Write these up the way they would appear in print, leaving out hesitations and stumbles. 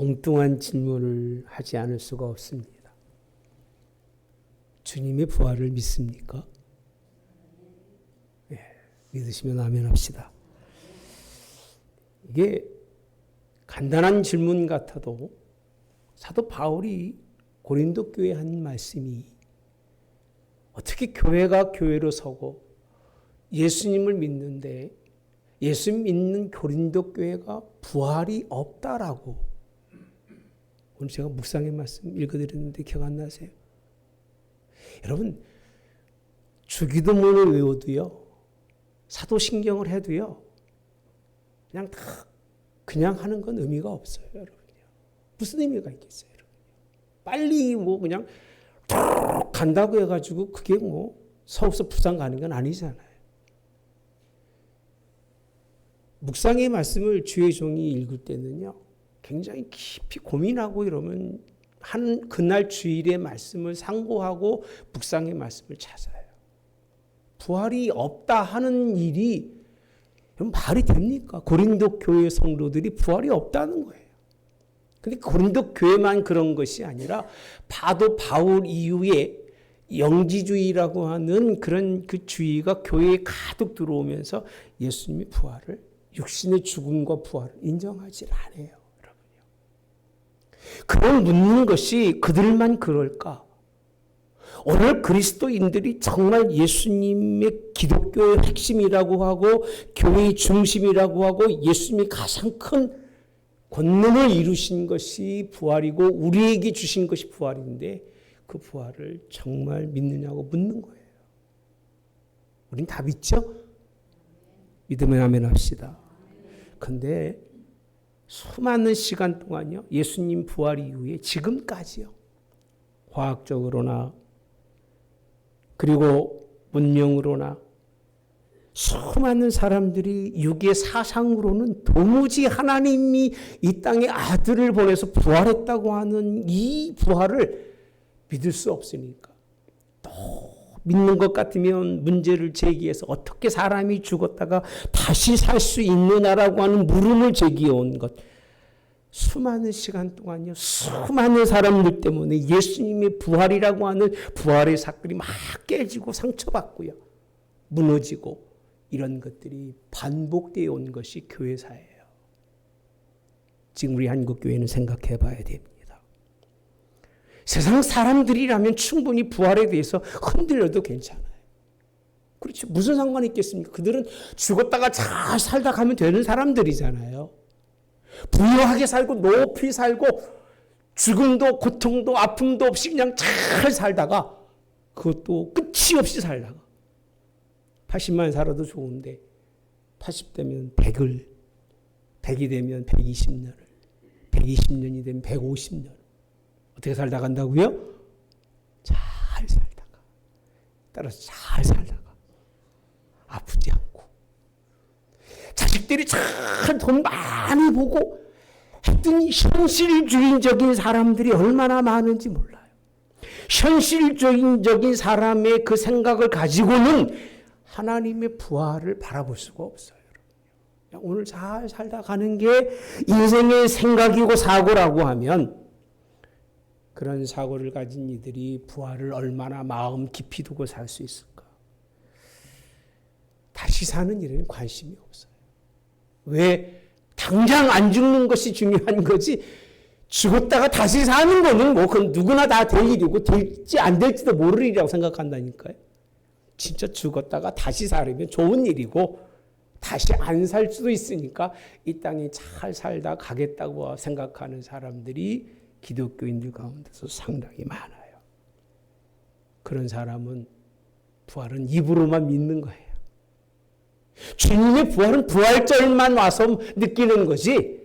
엉뚱한 질문을 하지 않을 수가 없습니다. 주님의 부활을 믿습니까? 네, 믿으시면 아멘 합시다. 이게 간단한 질문 같아도 사도 바울이 고린도 교회에 한 말씀이 어떻게 교회가 교회로 서고 예수님을 믿는데 예수 믿는 고린도 교회가 부활이 없다라고, 오늘 제가 묵상의 말씀 읽어드렸는데 기억 안 나세요? 여러분, 주기도문을 외워도요, 사도신경을 해도요, 그냥 하는 건 의미가 없어요, 여러분요. 무슨 의미가 있겠어요, 여러분? 빨리 그냥 간다고 해가지고 그게 서울서 부산 가는 건 아니잖아요. 묵상의 말씀을 주의 종이 읽을 때는요, 굉장히 깊이 고민하고 이러면 그날 주일의 말씀을 상고하고 묵상의 말씀을 찾아요. 부활이 없다 하는 일이 말이 됩니까? 고린도 교회 성도들이 부활이 없다는 거예요. 근데 고린도 교회만 그런 것이 아니라 바울 이후에 영지주의라고 하는 그런 그 주의가 교회에 가득 들어오면서 예수님의 부활을, 육신의 죽음과 부활을 인정하지 않아요, 여러분요. 그걸 묻는 것이 그들만 그럴까? 오늘 그리스도인들이 정말 예수님의 기독교의 핵심이라고 하고 교회의 중심이라고 하고 예수님이 가장 큰 권능을 이루신 것이 부활이고 우리에게 주신 것이 부활인데 그 부활을 정말 믿느냐고 묻는 거예요. 우린 다 믿죠? 믿으면 아멘 합시다. 근데 수많은 시간 동안요, 예수님 부활 이후에 지금까지요, 과학적으로나 그리고 문명으로나 수많은 사람들이 육의 사상으로는 도무지 하나님이 이 땅에 아들을 보내서 부활했다고 하는 이 부활을 믿을 수 없으니까 또 믿는 것 같으면 문제를 제기해서 어떻게 사람이 죽었다가 다시 살 수 있느냐라고 하는 물음을 제기해온 것. 수많은 시간 동안요, 수많은 사람들 때문에 예수님의 부활이라고 하는 부활의 사건이 막 깨지고 상처받고요, 무너지고 이런 것들이 반복되어 온 것이 교회사예요. 지금 우리 한국교회는 생각해 봐야 됩니다. 세상 사람들이라면 충분히 부활에 대해서 흔들려도 괜찮아요. 그렇죠. 무슨 상관이 있겠습니까? 그들은 죽었다가 잘 살다 가면 되는 사람들이잖아요. 부유하게 살고 높이 살고 죽음도 고통도 아픔도 없이 그냥 잘 살다가 그것도 끝이 없이 살다가 80만 살아도 좋은데 80되면 100을, 100이 되면 120년을, 120년이 되면 150년 어떻게 살다 간다고요? 잘 살다가, 따라서 잘 살다가 아프지 않고 자식들이 잘 돈 많이 보고 했더니 현실주의적인 사람들이 얼마나 많은지 몰라요. 현실주의적인 사람의 그 생각을 가지고는 하나님의 부활을 바라볼 수가 없어요. 오늘 잘 살다 가는 게 인생의 생각이고 사고라고 하면 그런 사고를 가진 이들이 부활을 얼마나 마음 깊이 두고 살 수 있을까? 다시 사는 일에는 관심이 없어요. 왜? 당장 안 죽는 것이 중요한 거지, 죽었다가 다시 사는 거는 그건 누구나 다 될 일이고 될지 안 될지도 모를 일이라고 생각한다니까요. 진짜 죽었다가 다시 살으면 좋은 일이고 다시 안 살 수도 있으니까 이 땅에 잘 살다 가겠다고 생각하는 사람들이 기독교인들 가운데서 상당히 많아요. 그런 사람은 부활은 입으로만 믿는 거예요. 주님의 부활은 부활절만 와서 느끼는 거지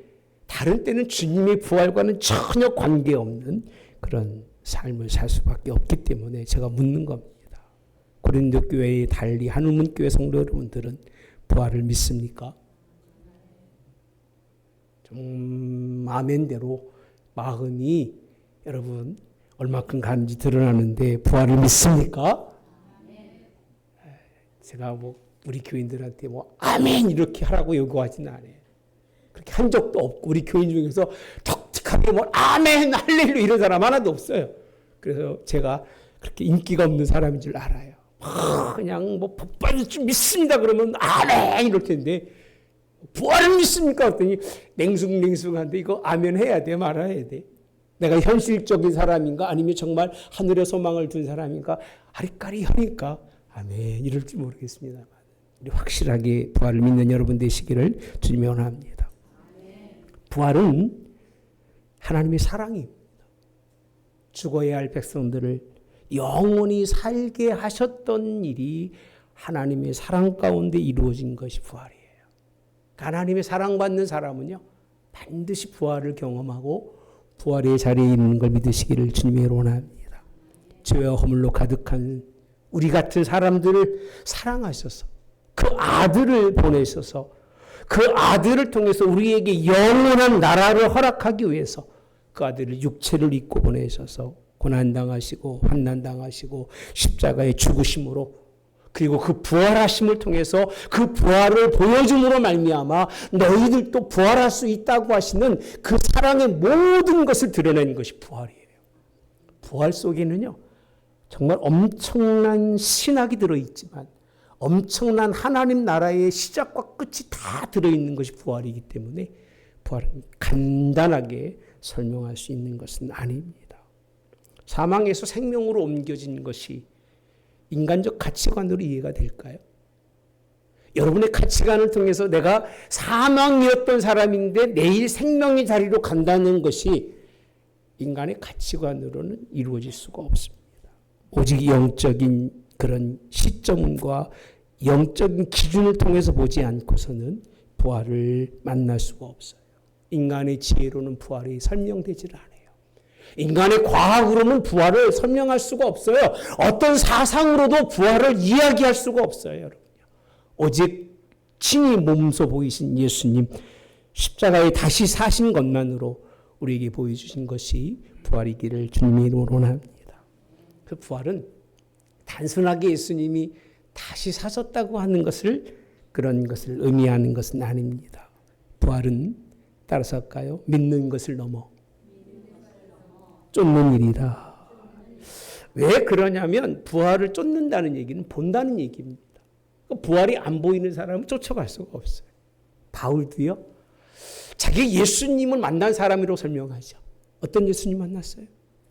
다른 때는 주님의 부활과는 전혀 관계없는 그런 삶을 살 수밖에 없기 때문에 제가 묻는 겁니다. 고린도 교회의 달리 한우문교회 성도 여러분들은 부활을 믿습니까? 좀 아멘대로 마음이 여러분 얼마큼 가는지 드러나는데 부활을 믿습니까? 제가 우리 교인들한테 아멘 이렇게 하라고 요구하지는 않아요. 그렇게 한 적도 없고 우리 교인 중에서 독특하게 어떻게 뭐 아멘 할렐루야 이런 사람 하나도 없어요. 그래서 제가 그렇게 인기가 없는 사람인 줄 알아요. 그냥 뭐 복 받을 줄 믿습니다 그러면 아멘 이럴 텐데 부활을 믿습니까? 그랬더니 냉숭냉숭한데 이거 아멘 해야 돼 말아야 돼? 내가 현실적인 사람인가 아니면 정말 하늘에 소망을 둔 사람인가 아리까리하니까 아멘 이럴지 모르겠습니다만 우리 확실하게 부활을 믿는 여러분 되시기를 주님이 원합니다. 부활은 하나님의 사랑입니다. 죽어야 할 백성들을 영원히 살게 하셨던 일이 하나님의 사랑 가운데 이루어진 것이 부활이에요. 하나님의 사랑받는 사람은요 반드시 부활을 경험하고 부활의 자리에 있는 걸 믿으시기를 주님이 원합니다. 죄와 허물로 가득한 우리 같은 사람들을 사랑하셔서 그 아들을 보내셔서 그 아들을 통해서 우리에게 영원한 나라를 허락하기 위해서 그 아들을 육체를 입고 보내셔서 고난당하시고 환난당하시고 십자가의 죽으심으로 그리고 그 부활하심을 통해서 그 부활을 보여줌으로 말미암아 너희들도 부활할 수 있다고 하시는 그 사랑의 모든 것을 드러내는 것이 부활이에요. 부활 속에는요 정말 엄청난 신학이 들어있지만 엄청난 하나님 나라의 시작과 끝이 다 들어있는 것이 부활이기 때문에 부활은 간단하게 설명할 수 있는 것은 아닙니다. 사망에서 생명으로 옮겨진 것이 인간적 가치관으로 이해가 될까요? 여러분의 가치관을 통해서 내가 사망이었던 사람인데 내일 생명의 자리로 간다는 것이 인간의 가치관으로는 이루어질 수가 없습니다. 오직 영적인 그런 시점과 영적인 기준을 통해서 보지 않고서는 부활을 만날 수가 없어요. 인간의 지혜로는 부활이 설명되질 않아요. 인간의 과학으로는 부활을 설명할 수가 없어요. 어떤 사상으로도 부활을 이야기할 수가 없어요. 여러분요. 오직 친히 몸소 보이신 예수님 십자가에 다시 사신 것만으로 우리에게 보여주신 것이 부활이기를 주님이 원합니다. 그 부활은 단순하게 예수님이 다시 사셨다고 하는 것을 그런 것을 의미하는 것은 아닙니다. 부활은 따라서 할까요? 믿는 것을 넘어 쫓는 일이다. 왜 그러냐면 부활을 쫓는다는 얘기는 본다는 얘기입니다. 부활이 안 보이는 사람은 쫓아갈 수가 없어요. 바울도요. 자기 예수님을 만난 사람이라고 설명하죠. 어떤 예수님 만났어요?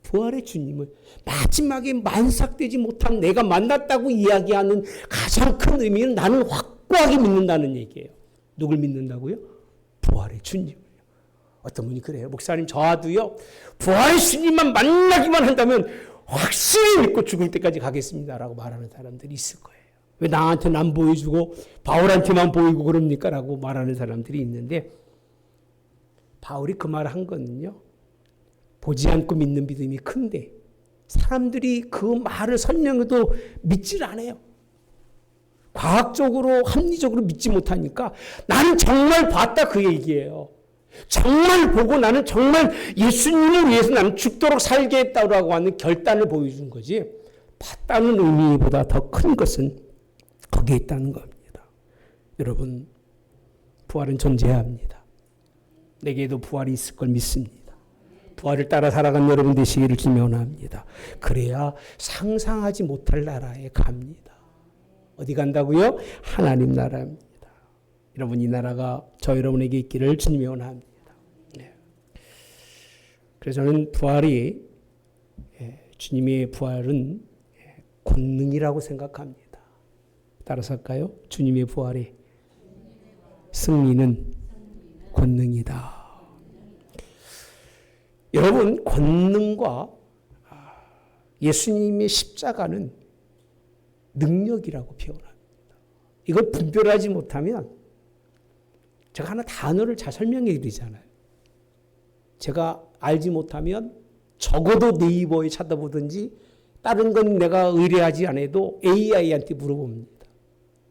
부활의 주님을 마지막에 만삭되지 못한 내가 만났다고 이야기하는 가장 큰 의미는 나는 확고하게 믿는다는 얘기예요. 누굴 믿는다고요? 부활의 주님을요. 어떤 분이 그래요. 목사님 저와도요. 부활의 주님만 만나기만 한다면 확실히 믿고 죽을 때까지 가겠습니다라고 말하는 사람들이 있을 거예요. 왜 나한테는 안 보여주고 바울한테만 보이고 그럽니까? 라고 말하는 사람들이 있는데 바울이 그 말을 한 거는요. 보지 않고 믿는 믿음이 큰데 사람들이 그 말을 설명해도 믿질 않아요. 과학적으로 합리적으로 믿지 못하니까 나는 정말 봤다 그 얘기예요. 정말 보고 나는 정말 예수님을 위해서 나는 죽도록 살겠다고 하는 결단을 보여준 거지 봤다는 의미보다 더 큰 것은 거기에 있다는 겁니다. 여러분 부활은 존재해야 합니다. 내게도 부활이 있을 걸 믿습니다. 부활을 따라 살아가는 여러분 되시기를 기원합니다. 그래야 상상하지 못할 나라에 갑니다. 어디 간다고요? 하나님 나라입니다. 여러분 이 나라가 저 여러분에게 있기를 주님이 원합니다. 네. 그래서 저는 부활이 주님의 부활은 권능이라고 생각합니다. 따라서 할까요? 주님의 부활의 승리는 권능이다. 여러분 권능과 예수님의 십자가는 능력이라고 표현합니다. 이걸 분별하지 못하면 제가 하나 단어를 잘 설명해 드리잖아요. 제가 알지 못하면 적어도 네이버에 찾아보든지 다른 건 내가 의뢰하지 않아도 AI한테 물어봅니다.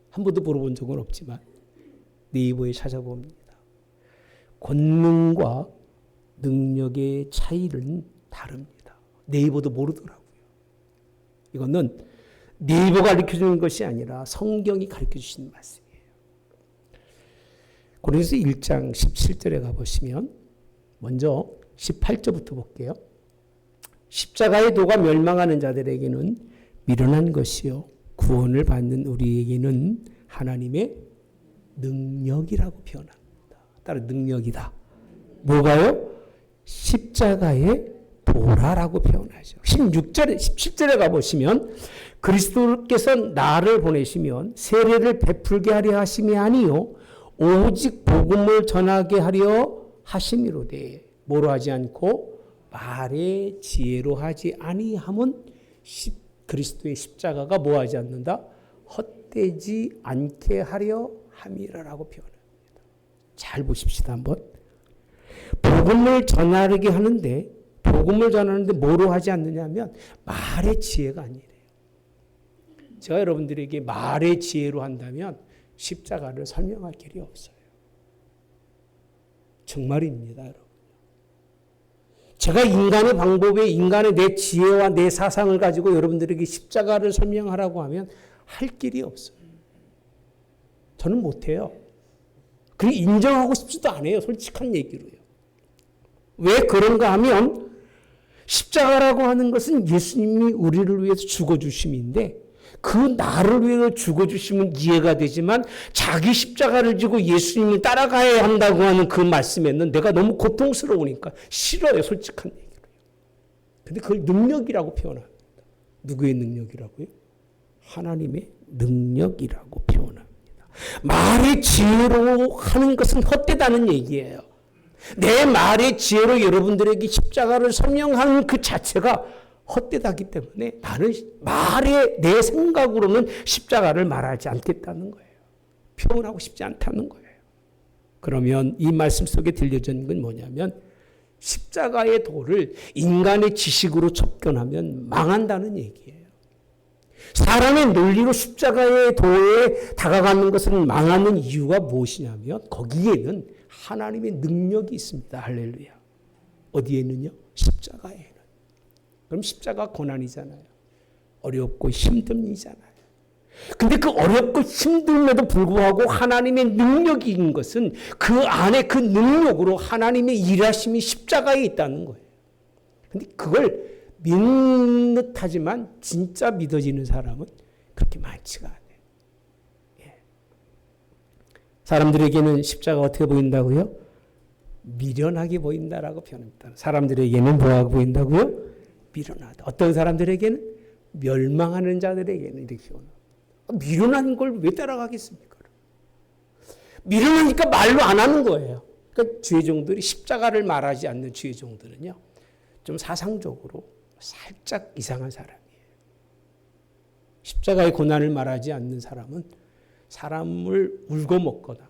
한 번도 물어본 적은 없지만 네이버에 찾아봅니다. 권능과 능력의 차이는 다릅니다. 네이버도 모르더라고요. 이거는 네이버가 가르쳐주는 것이 아니라 성경이 가르쳐주시는 말씀이에요. 고린도서 1장 17절에 가보시면 먼저 18절부터 볼게요. 십자가의 도가 멸망하는 자들에게는 미련한 것이요 구원을 받는 우리에게는 하나님의 능력이라고 표현합니다. 따로 능력이다. 뭐가요? 십자가의 도라라고 표현하죠. 16절에 17절에 가보시면 그리스도께서 나를 보내시면 세례를 베풀게 하려 하심이 아니요 오직 복음을 전하게 하려 하심이로되 뭐로 하지 않고 말의 지혜로 하지 아니함은 그리스도의 십자가가 뭐 하지 않는다? 헛되지 않게 하려 함이라라고 표현합니다. 잘 보십시다 한번. 복음을 전하게 하는데 복음을 전하는데 뭐로 하지 않느냐면 말의 지혜가 아니래요. 제가 여러분들에게 말의 지혜로 한다면 십자가를 설명할 길이 없어요. 정말입니다, 여러분. 제가 인간의 방법에 인간의 내 지혜와 내 사상을 가지고 여러분들에게 십자가를 설명하라고 하면 할 길이 없어요. 저는 못해요. 그리고 인정하고 싶지도 않아요. 솔직한 얘기로요. 왜 그런가 하면 십자가라고 하는 것은 예수님이 우리를 위해서 죽어주심인데 그 나를 위해서 죽어주심은 이해가 되지만 자기 십자가를 지고 예수님이 따라가야 한다고 하는 그 말씀에는 내가 너무 고통스러우니까 싫어요. 솔직한 얘기로요. 근데 그걸 능력이라고 표현합니다. 누구의 능력이라고요? 하나님의 능력이라고 표현합니다. 말의 지혜로 하는 것은 헛되다는 얘기예요. 내 말의 지혜로 여러분들에게 십자가를 설명하는 그 자체가 헛되다기 때문에 나는 내 생각으로는 십자가를 말하지 않겠다는 거예요. 표현하고 싶지 않다는 거예요. 그러면 이 말씀 속에 들려진 건 뭐냐면 십자가의 도를 인간의 지식으로 접견하면 망한다는 얘기예요. 사람의 논리로 십자가의 도에 다가가는 것은 망하는 이유가 무엇이냐면 거기에는 하나님의 능력이 있습니다. 할렐루야. 어디에는요? 십자가에는. 그럼 십자가 고난이잖아요. 어렵고 힘듦이잖아요. 근데 그 어렵고 힘듦에도 불구하고 하나님의 능력이 있는 것은 그 안에 그 능력으로 하나님의 일하심이 십자가에 있다는 거예요. 근데 그걸 믿는 듯하지만 진짜 믿어지는 사람은 그렇게 많지가 않아요. 예. 사람들에게는 십자가 어떻게 보인다고요? 미련하게 보인다라고 표현합니다. 사람들에게는 뭐하고 보인다고요? 미련하다. 어떤 사람들에게는 멸망하는 자들에게는 이렇게 표현합니다. 미련한 걸 왜 따라가겠습니까? 미련하니까 말로 안 하는 거예요. 그러니까 주의종들이 십자가를 말하지 않는 주의종들은요, 좀 사상적으로 살짝 이상한 사람이에요. 십자가의 고난을 말하지 않는 사람은 사람을 울고 먹거나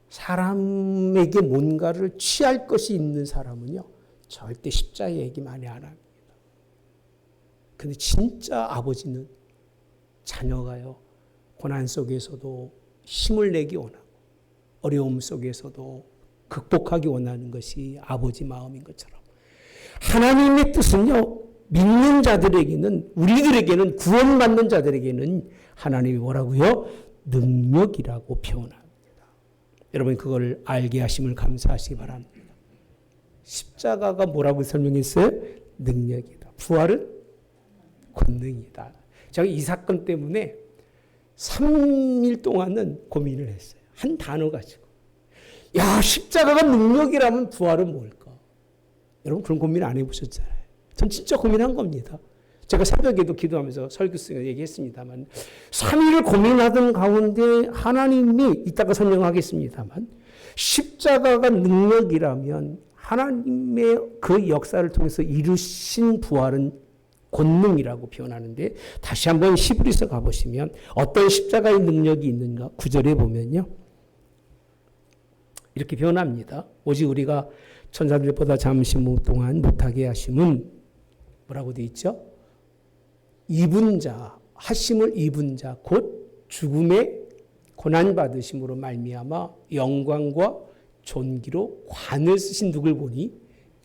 사람에게 뭔가를 취할 것이 있는 사람은요, 절대 십자가 얘기 많이 안 합니다. 근데 진짜 아버지는 자녀가요, 고난 속에서도 힘을 내기 원하고 어려움 속에서도 극복하기 원하는 것이 아버지 마음인 것처럼 하나님의 뜻은요, 믿는 자들에게는, 우리들에게는, 구원받는 자들에게는 하나님이 뭐라고요? 능력이라고 표현합니다. 여러분 그걸 알게 하심을 감사하시기 바랍니다. 십자가가 뭐라고 설명했어요? 능력이다. 부활은 권능이다. 제가 이 사건 때문에 3일 동안은 고민을 했어요. 한 단어 가지고. 야, 십자가가 능력이라면 부활은 뭘까? 여러분 그런 고민 안 해보셨잖아요. 전 진짜 고민한 겁니다. 제가 새벽에도 기도하면서 설교수가 얘기했습니다만 3일을 고민하던 가운데 하나님이 이따가 설명하겠습니다만 십자가가 능력이라면 하나님의 그 역사를 통해서 이루신 부활은 권능이라고 표현하는데 다시 한번 히브리서 가보시면 어떤 십자가의 능력이 있는가 9절에 보면요. 이렇게 표현합니다. 오직 우리가 천사들보다 잠시 동안 못하게 하심은 뭐라고 되어 있죠? 입은 자, 하심을 입은 자, 곧 죽음의 고난받으심으로 말미암아 영광과 존귀로 관을 쓰신 누굴 보니?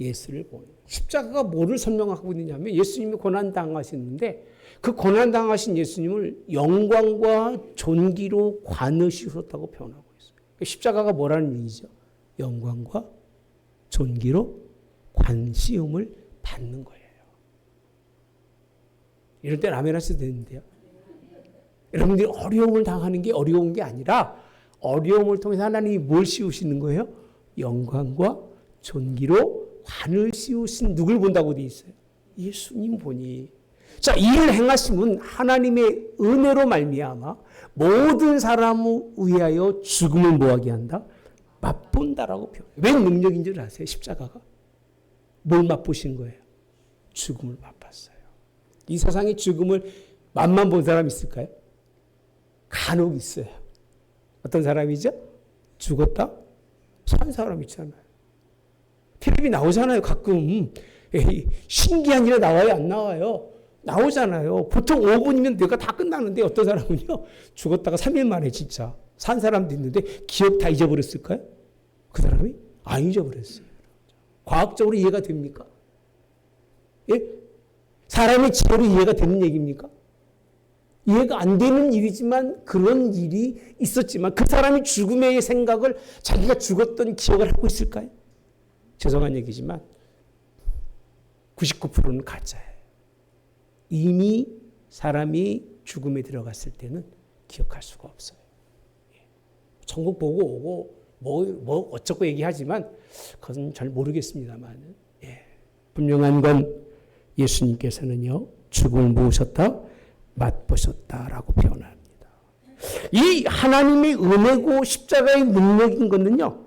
예수를 보니. 십자가가 뭐를 설명하고 있느냐면 예수님이 고난당하셨는데 그 고난당하신 예수님을 영광과 존귀로 관을 씌우셨다고 표현하고 있어요. 십자가가 뭐라는 얘기죠? 영광과 존귀로 관시음을 받는 거예요. 이럴 때 아멘 하셔도 되는데요. 여러분들이 어려움을 당하는 게 어려운 게 아니라 어려움을 통해서 하나님이 뭘 씌우시는 거예요? 영광과 존귀로 관을 씌우신 누굴 본다고 되어 있어요? 예수님 보니. 자, 이를 행하심은 하나님의 은혜로 말미암아 모든 사람을 위하여 죽음을 뭐하게 한다? 맛본다라고 표현해요. 왜 능력인 줄 아세요? 십자가가? 뭘 맛보신 거예요? 죽음을 맛봤어요. 이 세상에 죽음을 맛만 본 사람 있을까요? 간혹 있어요. 어떤 사람이죠? 죽었다 산 사람 있잖아요. 텔레비 나오잖아요. 가끔. 에이, 신기한 일에 나와요? 안 나와요? 나오잖아요. 보통 5분이면 내가 다 끝나는데 어떤 사람은요. 죽었다가 3일 만에 진짜 산 사람도 있는데 기억 다 잊어버렸을까요? 그 사람이? 안 잊어버렸어요. 과학적으로 이해가 됩니까? 예? 사람의 지혜로 이해가 되는 얘기입니까? 이해가 안 되는 일이지만 그런 일이 있었지만 그 사람이 죽음의 생각을 자기가 죽었던 기억을 하고 있을까요? 죄송한 얘기지만 99%는 가짜예요. 이미 사람이 죽음에 들어갔을 때는 기억할 수가 없어요. 천국 보고 오고 뭐 어쩌고 얘기하지만 그건 잘 모르겠습니다만 분명한 건 예수님께서는요 죽음을 모으셨다 맛보셨다라고 표현합니다. 이 하나님의 은혜고 십자가의 능력인 것은요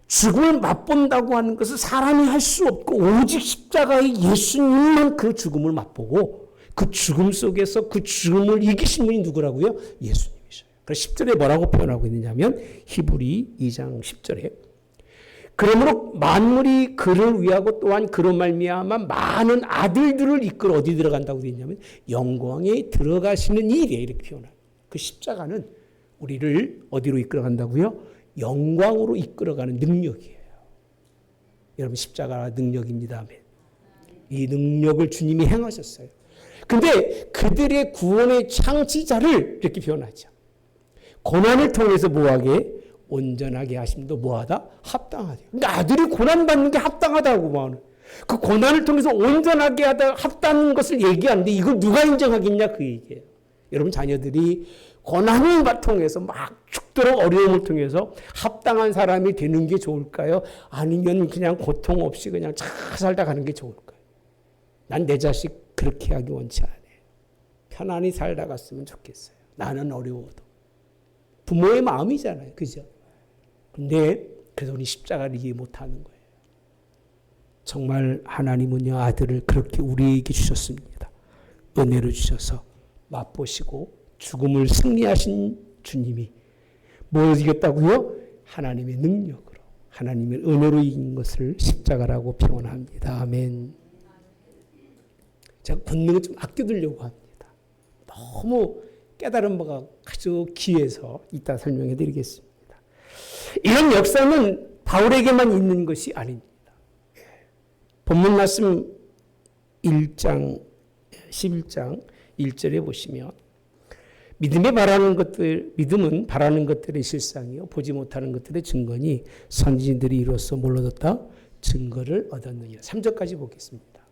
죽음을 맛본다고 하는 것은 사람이 할 수 없고 오직 십자가의 예수님만 그 죽음을 맛보고 그 죽음 속에서 그 죽음을 이기신 분이 누구라고요? 예수님이셔요. 그래서 10절에 뭐라고 표현하고 있느냐면 히브리 2장 10절에 그러므로 만물이 그를 위하고 또한 그로 말미암아 많은 아들들을 이끌어 어디 들어간다고 되어 있냐면 영광에 들어가시는 일이에요. 이렇게 표현합니다. 그 십자가는 우리를 어디로 이끌어간다고요? 영광으로 이끌어가는 능력이에요. 여러분 십자가 능력입니다. 아멘. 이 능력을 주님이 행하셨어요. 근데 그들의 구원의 창치자를 이렇게 표현하죠. 고난을 통해서 뭐하게? 온전하게 하심도 뭐하다? 합당하다. 그러니까 아들이 고난받는 게 합당하다고 말하는. 그 고난을 통해서 온전하게 하다 합당한 것을 얘기하는데 이걸 누가 인정하겠냐 그 얘기예요. 여러분 자녀들이 고난을 통해서 막 죽도록 어려움을 통해서 합당한 사람이 되는 게 좋을까요? 아니면 그냥 고통 없이 그냥 잘 살다 가는 게 좋을까요? 난 내 자식 그렇게 하기 원치 않아요. 편안히 살다 갔으면 좋겠어요. 나는 어려워도. 부모의 마음이잖아요. 그죠? 근데 그래서 우리 십자가를 이해 못하는 거예요. 정말 하나님은요 아들을 그렇게 우리에게 주셨습니다. 은혜로 주셔서 맛보시고 죽음을 승리하신 주님이 뭘 이겼다고요? 하나님의 능력으로 하나님의 은혜로 이긴 것을 십자가라고 표현합니다. 아멘. 제가 본능을 좀 아껴두려고 합니다. 너무 깨달은 바가 아주 귀해서 이따 설명해 드리겠습니다. 이런 역사는 바울에게만 있는 것이 아닙니다. 본문 말씀 1장 11장 1절에 보시면 믿음은 바라는 것들의 실상이요 보지 못하는 것들의 증거니 선지자들이 이로써 뭘 얻었다? 증거를 얻었느니라. 3절까지 보겠습니다.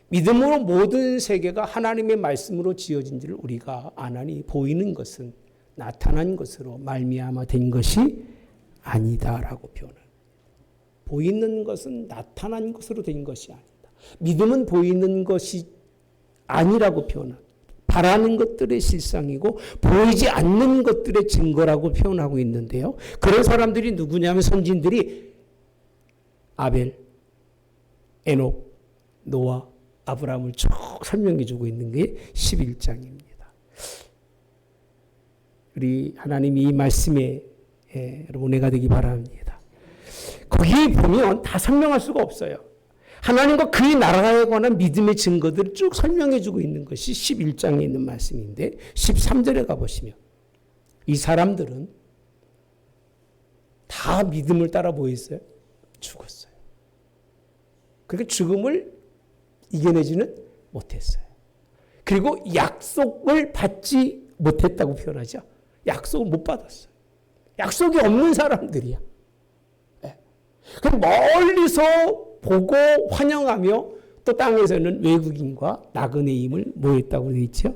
믿음으로 모든 세계가 하나님의 말씀으로 지어진지를 우리가 아나니 보이는 것은 나타난 것으로 말미암아 된 것이 아니다라고 표현합니다. 보이는 것은 나타난 것으로 된 것이 아니다. 믿음은 보이는 것이 아니라고 표현합니다. 바라는 것들의 실상이고 보이지 않는 것들의 증거라고 표현하고 있는데요. 그런 사람들이 누구냐면 선지자들이 아벨, 에녹, 노아, 아브라함을 쭉 설명해 주고 있는 게 11장입니다. 우리 하나님이 이 말씀에 여러분 은혜가 되기 바랍니다. 거기에 보면 다 설명할 수가 없어요. 하나님과 그의 나라에 관한 믿음의 증거들을 쭉 설명해 주고 있는 것이 11장에 있는 말씀인데 13절에 가보시면 이 사람들은 다 믿음을 따라 뭐 했어요? 죽었어요. 그러니까 죽음을 이겨내지는 못했어요. 그리고 약속을 받지 못했다고 표현하죠. 약속을 못 받았어요. 약속이 없는 사람들이야. 그냥 멀리서 보고 환영하며 또 땅에서는 외국인과 나그네임을 뭐했다고 되어 있죠?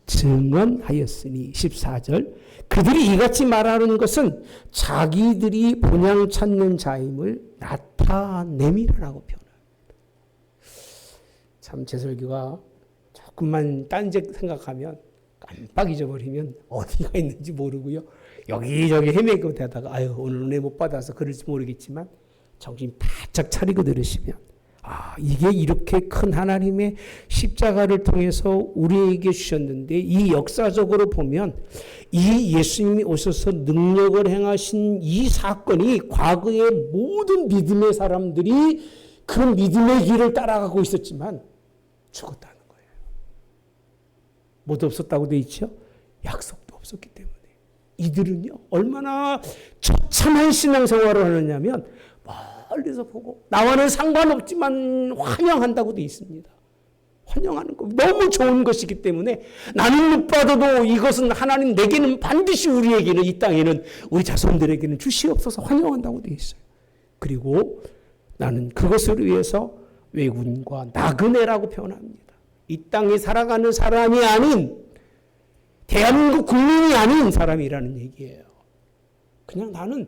증언하였으니 14절 그들이 이같이 말하는 것은 자기들이 본향 찾는 자임을 나타내미라라고 표현합니다. 참 제 설교가 조금만 딴짓 생각하면 깜빡 잊어버리면 어디가 있는지 모르고요. 여기저기 헤매고 되다가 아유 오늘 은혜 못 받아서 그럴지 모르겠지만 정신 바짝 차리고 들으시면 이게 이렇게 큰 하나님의 십자가를 통해서 우리에게 주셨는데 이 역사적으로 보면 이 예수님이 오셔서 능력을 행하신 이 사건이 과거의 모든 믿음의 사람들이 그 믿음의 길을 따라가고 있었지만 죽었다는 거예요. 뭐도 없었다고 돼 있죠? 약속도 없었기 때문에. 이들은요 얼마나 처참한 신앙생활을 하느냐면 멀리서 보고 나와는 상관없지만 환영한다고 돼 있습니다. 환영하는 거 너무 좋은 것이기 때문에 나는 못 받아도 이것은 하나님 내게는 반드시 우리에게는 이 땅에는 우리 자손들에게는 주시옵소서 환영한다고 돼 있어요. 그리고 나는 그것을 위해서 외국인과 나그네라고 표현합니다. 이 땅에 살아가는 사람이 아닌 대한민국 국민이 아닌 사람이라는 얘기예요. 그냥 나는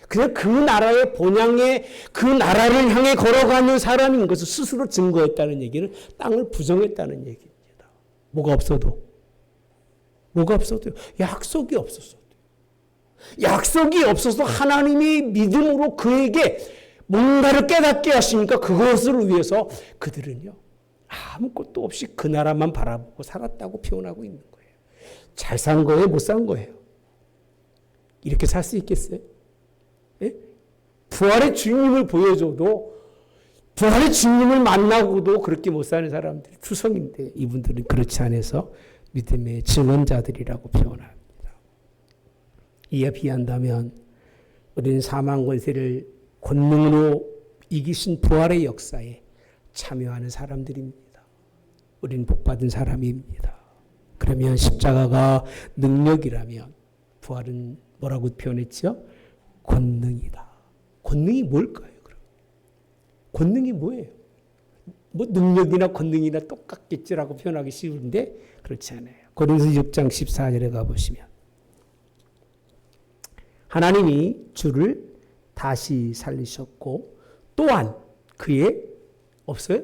그냥 그 나라의 본향에 그 나라를 향해 걸어가는 사람인 것을 스스로 증거했다는 얘기는 땅을 부정했다는 얘기입니다. 뭐가 없어도 약속이 없었어도 약속이 없어서 하나님이 믿음으로 그에게 뭔가를 깨닫게 하시니까 그것을 위해서 그들은요 아무것도 없이 그 나라만 바라보고 살았다고 표현하고 있는 거예요. 잘 산 거예요? 못 산 거예요? 이렇게 살 수 있겠어요? 예? 부활의 주님을 보여줘도 부활의 주님을 만나고도 그렇게 못 사는 사람들이 투성인데 이분들은 그렇지 않아서 믿음의 증언자들이라고 표현합니다. 이에 비한다면 우리는 사망 권세를 권능으로 이기신 부활의 역사에 참여하는 사람들입니다. 우리는 복받은 사람입니다. 그러면 십자가가 능력이라면 부활은 뭐라고 표현했죠? 권능이다. 권능이 뭘까요? 그럼 권능이 뭐예요? 뭐 능력이나 권능이나 똑같겠지라고 표현하기 쉬운데 그렇지 않아요. 고린도서 6장 14절에 가보시면 하나님이 주를 다시 살리셨고 또한 그의 없어요?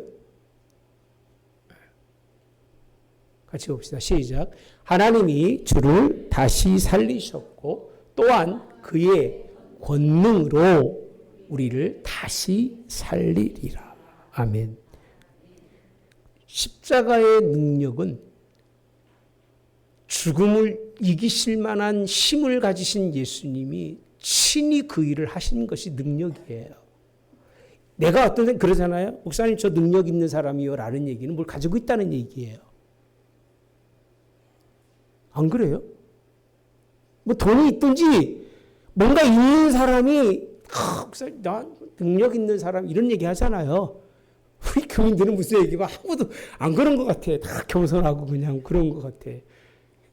같이 봅시다. 시작. 하나님이 주를 다시 살리셨고 또한 그의 권능으로 우리를 다시 살리리라. 아멘. 십자가의 능력은 죽음을 이기실 만한 힘을 가지신 예수님이 친히 그 일을 하신 것이 능력이에요. 내가 어떤 사람 그러잖아요. 목사님 저 능력 있는 사람이요 라는 얘기는 뭘 가지고 있다는 얘기예요. 안 그래요? 뭐 돈이 있든지 뭔가 있는 사람이 목사님 나 능력 있는 사람 이런 얘기 하잖아요. 우리 교인들은 무슨 얘기가 아무도 안 그런 것 같아. 다 겸손하고 그냥 그런 것 같아.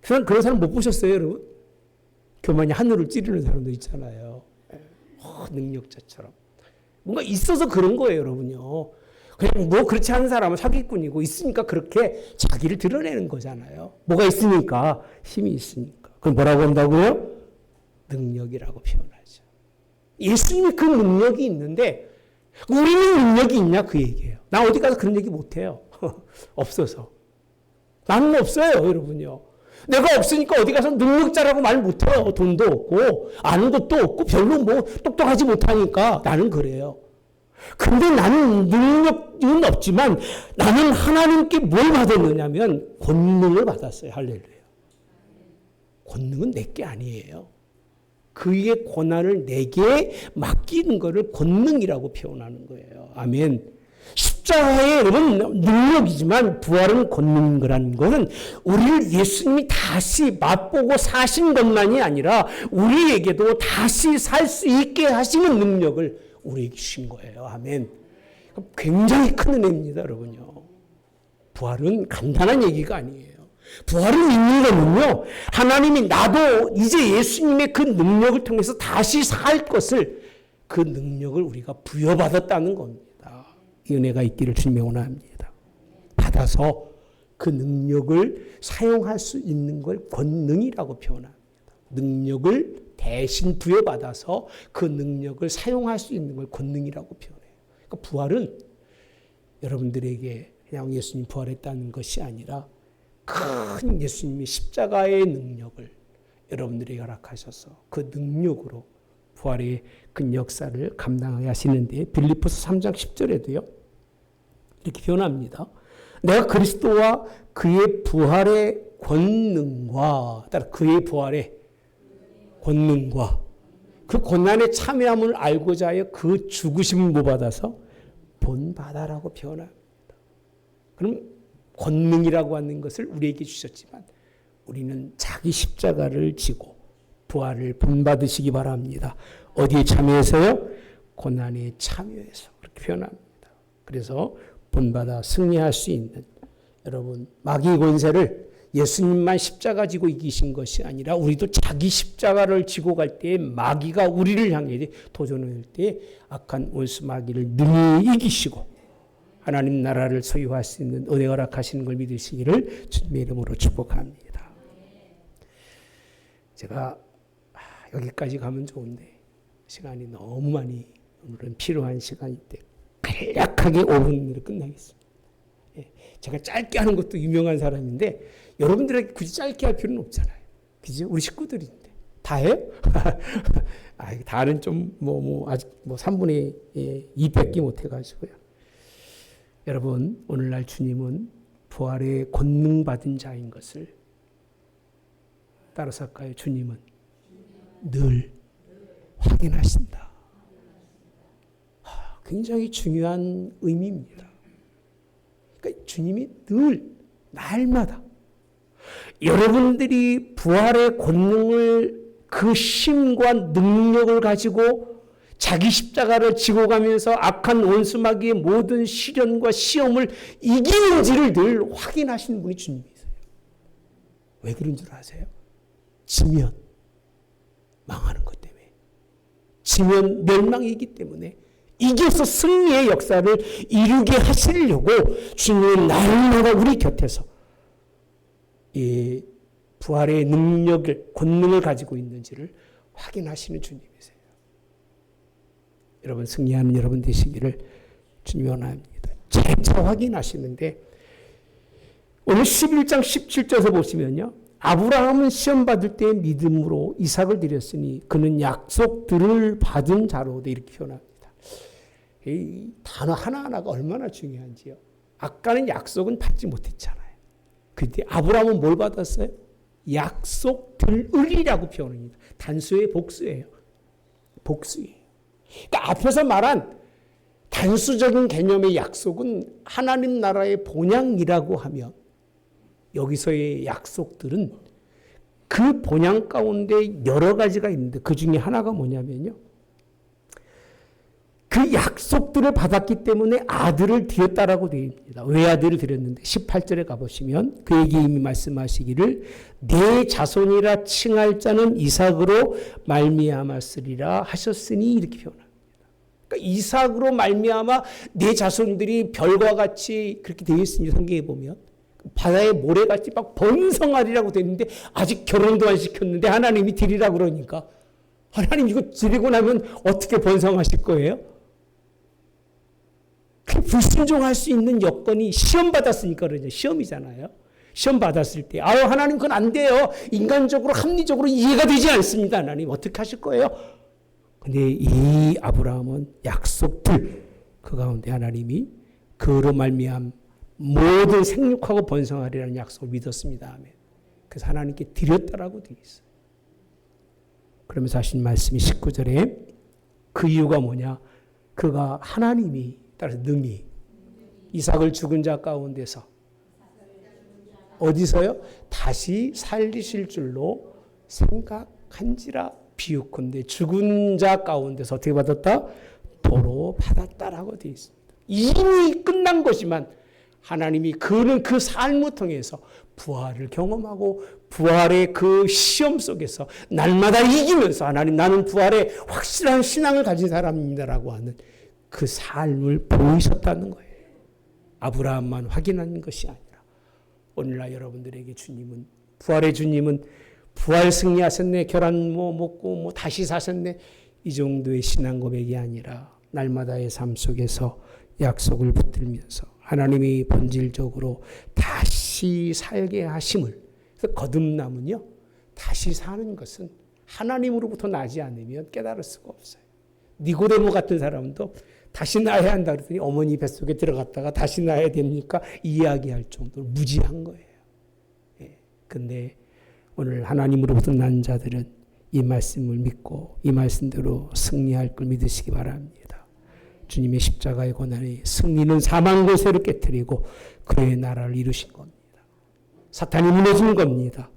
그런 사람 못 보셨어요, 여러분? 교만이 하늘을 찌르는 사람도 있잖아요. 능력자처럼. 뭔가 있어서 그런 거예요, 여러분요. 그냥 뭐 그렇지 않은 사람은 사기꾼이고 있으니까 그렇게 자기를 드러내는 거잖아요. 뭐가 있으니까, 힘이 있으니까. 그럼 뭐라고 한다고요? 능력이라고 표현하죠. 예수님이 그 능력이 있는데 우리는 능력이 있냐 그 얘기예요. 나 어디 가서 그런 얘기 못해요. 없어서. 나는 없어요, 여러분요. 내가 없으니까 어디 가서 능력자라고 말 못해요. 돈도 없고 아는 것도 없고 별로 뭐 똑똑하지 못하니까 나는 그래요. 근데 나는 능력은 없지만 나는 하나님께 뭘 받았느냐면 권능을 받았어요. 할렐루야. 권능은 내게 아니에요. 그의 권한을 내게 맡기는 것을 권능이라고 표현하는 거예요. 아멘. 십자가의 여러분 능력이지만 부활은 권능인 거라는 것은 우리를 예수님이 다시 맛보고 사신 것만이 아니라 우리에게도 다시 살 수 있게 하시는 능력을 우리에게 주신 거예요. 아멘. 굉장히 큰 은혜입니다, 여러분요. 부활은 간단한 얘기가 아니에요. 부활을 믿는 거는요, 하나님이 나도 이제 예수님의 그 능력을 통해서 다시 살 것을 그 능력을 우리가 부여받았다는 겁니다. 이 은혜가 있기를 주님의 원합니다. 받아서 그 능력을 사용할 수 있는 걸 권능이라고 표현합니다. 능력을 대신 부여받아서 그 능력을 사용할 수 있는 걸 권능이라고 표현해요. 그러니까 부활은 여러분들에게 그냥 예수님 부활했다는 것이 아니라 큰 예수님의 십자가의 능력을 여러분들에게 허락하셔서 그 능력으로 부활의 그 역사를 감당하게 하시는데 빌립보서 3장 10절에도요. 이렇게 표현합니다. 내가 그리스도와 그의 부활의 권능과 따라 그의 부활의 권능과 그 고난에 참여함을 알고자 하여 그 죽으심을 못 받아서 본받아라고 표현합니다. 그럼 권능이라고 하는 것을 우리에게 주셨지만 우리는 자기 십자가를 지고 부활을 본받으시기 바랍니다. 어디에 참여해서요? 고난에 참여해서 그렇게 표현합니다. 그래서 본받아 승리할 수 있는 여러분 마귀의 권세를 예수님만 십자가 지고 이기신 것이 아니라 우리도 자기 십자가를 지고 갈 때에 마귀가 우리를 향해 도전할 때 악한 원수 마귀를 능히 이기시고 하나님 나라를 소유할 수 있는 은혜 허락하시는 걸 믿으시기를 주님의 이름으로 축복합니다. 제가 여기까지 가면 좋은데 시간이 너무 많이 오늘은 필요한 시간인데 간략하게 5분으로 끝나겠습니다. 제가 짧게 하는 것도 유명한 사람인데 여러분들에게 굳이 짧게 할 필요는 없잖아요. 그죠? 우리 식구들인데 다 해요? 다는 좀 아직 3분의 2밖에 못 해가지고요. 여러분 오늘날 주님은 부활의 권능 받은 자인 것을 따라서 할까요? 주님은 늘 확인하신다. 굉장히 중요한 의미입니다. 그러니까 주님이 늘 날마다 여러분들이 부활의 권능을 그 힘과 능력을 가지고 자기 십자가를 지고 가면서 악한 원수 마귀의 모든 시련과 시험을 이기는지를 늘 확인하시는 분이 주님이세요. 왜 그런 줄 아세요? 지면 망하는 것 때문에, 지면 멸망이기 때문에 이겨서 승리의 역사를 이루게 하시려고 주님은 날마다 우리 곁에서 이 부활의 능력을, 권능을 가지고 있는지를 확인하시는 주님이세요. 여러분 승리하는 여러분 되시기를 주님이 원합니다. 재차 확인하시는데 오늘 11장 17절에서 보시면요. 아브라함은 시험받을 때 믿음으로 이삭을 드렸으니 그는 약속들을 받은 자로 이렇게 표현합니다. 이 단어 하나하나가 얼마나 중요한지요. 아까는 약속은 받지 못했잖아요. 그때 아브라함은 뭘 받았어요? 약속들을이라고 표현합니다. 단수의 복수예요. 복수예요. 그러니까 앞에서 말한 단수적인 개념의 약속은 하나님 나라의 본향이라고 하면 여기서의 약속들은 그 본향 가운데 여러 가지가 있는데 그 중에 하나가 뭐냐면요. 그 약속들을 받았기 때문에 아들을 드렸다라고 되어 있습니다. 왜 아들을 드렸는데 18절에 가보시면 그에게 이미 말씀하시기를 내 자손이라 칭할 자는 이삭으로 말미암았으리라 하셨으니 이렇게 표현합니다. 그러니까 이삭으로 말미암아 내 자손들이 별과 같이 그렇게 되어 있습니다. 성경에 보면 바다의 모래같이 막 번성하리라고 되어 있는데 아직 결혼도 안 시켰는데 하나님이 드리라고 그러니까 하나님 이거 드리고 나면 어떻게 번성하실 거예요? 불순종할 수 있는 여건이 시험 받았으니까 그러죠. 시험이잖아요. 시험 받았을 때 하나님 그건 안 돼요. 인간적으로 합리적으로 이해가 되지 않습니다. 하나님 어떻게 하실 거예요? 근데 이 아브라함은 약속들 그 가운데 하나님이 그로 말미암 모든 생육하고 번성하리라는 약속을 믿었습니다. 아멘. 그래서 하나님께 드렸다라고 되어 있어요. 그러면서 하신 말씀이 19절에 그 이유가 뭐냐? 그가 하나님이 따라서 능히 이삭을 죽은 자 가운데서 어디서요? 다시 살리실 줄로 생각한지라 비유컨대 죽은 자 가운데서 어떻게 받았다? 도로 받았다라고 되어 있습니다. 이미 끝난 것이지만 하나님이 그는 그 삶을 통해서 부활을 경험하고 부활의 그 시험 속에서 날마다 이기면서 하나님 나는 부활의 확실한 신앙을 가진 사람입니다라고 하는 그 삶을 보이셨다는 거예요. 아브라함만 확인한 것이 아니라 오늘날 여러분들에게 주님은, 부활의 주님은 부활 승리하셨네, 계란 먹고 다시 사셨네, 이 정도의 신앙 고백이 아니라 날마다의 삶 속에서 약속을 붙들면서 하나님이 본질적으로 다시 살게 하심을, 그래서 거듭남은요, 다시 사는 것은 하나님으로부터 나지 않으면 깨달을 수가 없어요. 니고데모 같은 사람도 다시 낳아야 한다 그랬더니 어머니 뱃속에 들어갔다가 다시 낳아야 됩니까? 이야기할 정도로 무지한 거예요. 근데 오늘 하나님으로부터 난 자들은 이 말씀을 믿고 이 말씀대로 승리할 걸 믿으시기 바랍니다. 주님의 십자가의 고난이, 승리는 사망 권세를 깨뜨리고 그의 나라를 이루신 겁니다. 사탄이 무너진 겁니다.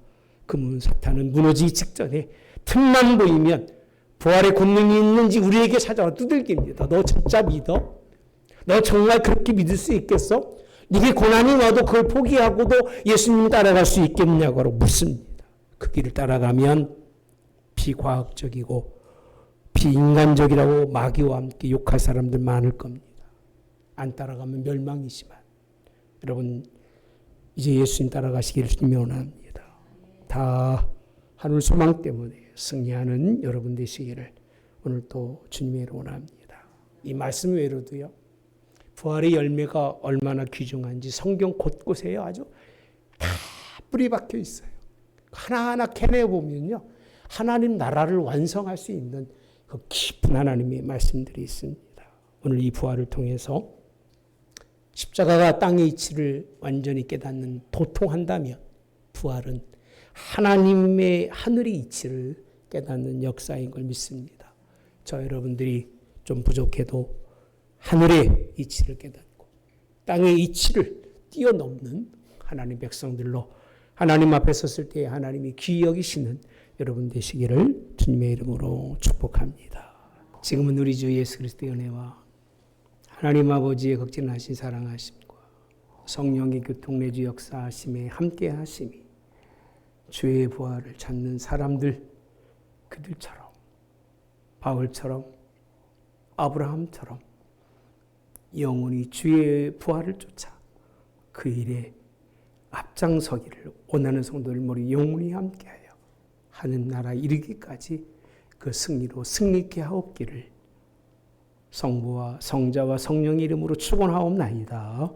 그 사탄은 무너지기 직전에 틈만 보이면 부활의 권능이 있는지 우리에게 찾아와 두들깁니다. 너 진짜 믿어? 너 정말 그렇게 믿을 수 있겠어? 네게 고난이 와도 그걸 포기하고도 예수님 따라갈 수 있겠냐고 묻습니다. 그 길을 따라가면 비과학적이고 비인간적이라고 마귀와 함께 욕할 사람들 많을 겁니다. 안 따라가면 멸망이지만 여러분, 이제 예수님 따라가시기를 주님이 원합니다. 다 하늘 소망 때문에 승리하는 여러분 되시기를 오늘 또 주님의 원합니다. 이 말씀 외로도요, 부활의 열매가 얼마나 귀중한지 성경 곳곳에 아주 다 뿌리 박혀 있어요. 하나하나 캐내 보면요, 하나님 나라를 완성할 수 있는 그 깊은 하나님의 말씀들이 있습니다. 오늘 이 부활을 통해서 십자가가 땅의 이치를 완전히 깨닫는, 도통한다면 부활은 하나님의 하늘의 이치를 깨닫는 역사인 걸 믿습니다. 저 여러분들이 좀 부족해도 하늘의 이치를 깨닫고 땅의 이치를 뛰어넘는 하나님 백성들로 하나님 앞에 섰을 때 하나님이 귀히 여기시는 여러분 되시기를 주님의 이름으로 축복합니다. 지금은 우리 주 예수 그리스도의 은혜와 하나님 아버지의 극진하신 사랑하심과 성령의 교통내주 역사하심에 함께 하심이 주의 부활을 찾는 사람들, 그들처럼 바울처럼 아브라함처럼 영원히 주의 부활을 쫓아 그 일에 앞장서기를 원하는 성도들 모두 영원히 함께하여 하는 나라에 이르기까지 그 승리로 승리케 하옵기를 성부와 성자와 성령의 이름으로 축원하옵나이다.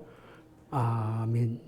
아멘.